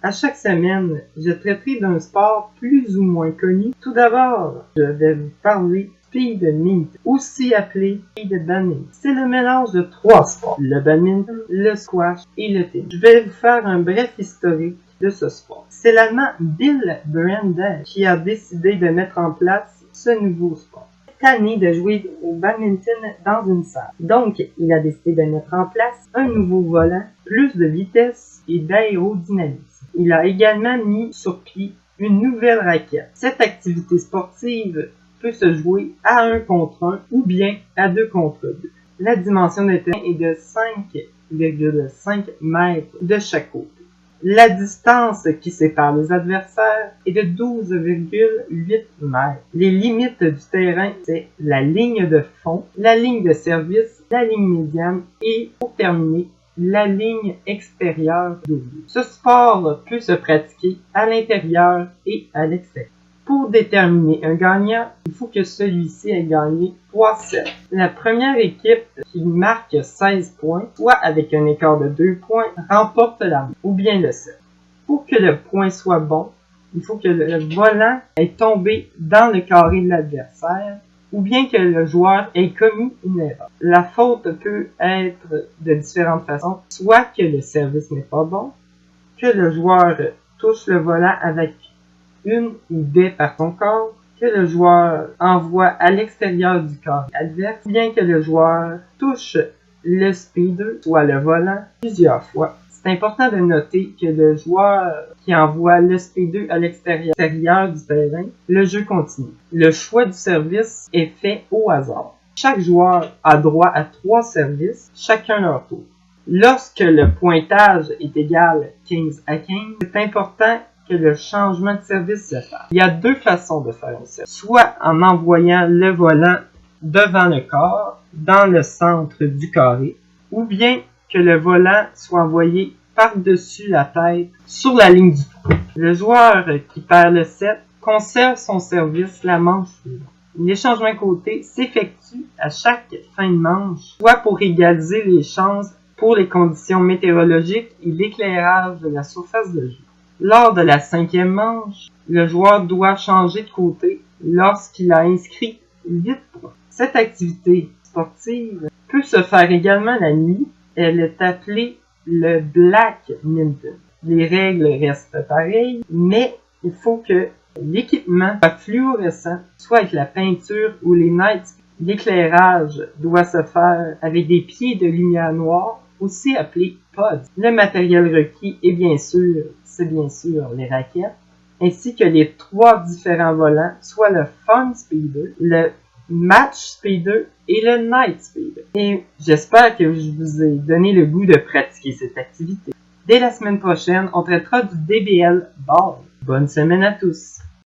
À chaque semaine, je traiterai d'un sport plus ou moins connu. Tout d'abord, je vais vous parler Speedmint, aussi appelé Speed Badminton. C'est le mélange de 3 sports, le badminton, le squash et le tennis. Je vais vous faire un bref historique de ce sport. C'est l'Allemand Bill Brandl qui a décidé de mettre en place ce nouveau sport. Tanné de jouer au badminton dans une salle. Donc, il a décidé de mettre en place un nouveau volant, plus de vitesse et d'aérodynamisme. Il a également mis sur pied une nouvelle raquette. Cette activité sportive peut se jouer à 1 contre 1 ou bien à 2 contre 2. La dimension des terrains est de 5,5 mètres de chaque côté. La distance qui sépare les adversaires est de 12,8 mètres. Les limites du terrain, c'est la ligne de fond, la ligne de service, la ligne médiane et, pour terminer, la ligne extérieure d'oubli. Ce sport peut se pratiquer à l'intérieur et à l'extérieur. Pour déterminer un gagnant, il faut que celui-ci ait gagné 3 sets. La première équipe qui marque 16 points, soit avec un écart de 2 points, remporte la manche, ou bien le set. Pour que le point soit bon, il faut que le volant ait tombé dans le carré de l'adversaire, ou bien que le joueur ait commis une erreur. La faute peut être de différentes façons, soit que le service n'est pas bon, que le joueur touche le volant avec une ou des par son corps, que le joueur envoie à l'extérieur du corps adverse, ou bien que le joueur touche le speeder, soit le volant, plusieurs fois. C'est important de noter que le joueur qui envoie le speeder à l'extérieur du terrain, le jeu continue. Le choix du service est fait au hasard. Chaque joueur a droit à 3 services, chacun leur tour. Lorsque le pointage est égal 15 à 15, c'est important que le changement de service se fasse. Il y a 2 façons de faire un service. Soit en envoyant le volant devant le corps, dans le centre du carré, ou bien que le volant soit envoyé par-dessus la tête sur la ligne du trou. Le joueur qui perd le set conserve son service la manche suivante. Les changements côté s'effectuent à chaque fin de manche, soit pour égaliser les chances pour les conditions météorologiques et l'éclairage de la surface de jeu. Lors de la 5e manche, le joueur doit changer de côté lorsqu'il a inscrit 8 points. Cette activité sportive peut se faire également la nuit. Elle est appelée le Blackminton. Les règles restent pareilles, mais il faut que l'équipement soit fluorescent, soit avec la peinture ou les nights. L'éclairage doit se faire avec des pieds de lumière noire, aussi appelés pods. Le matériel requis est bien sûr les raquettes, ainsi que les 3 différents volants, soit le Fun Speeder, le Match Speeder et le Night Speeder. Et j'espère que je vous ai donné le goût de pratiquer cette activité. Dès la semaine prochaine, on traitera du DBL Ball. Bonne semaine à tous!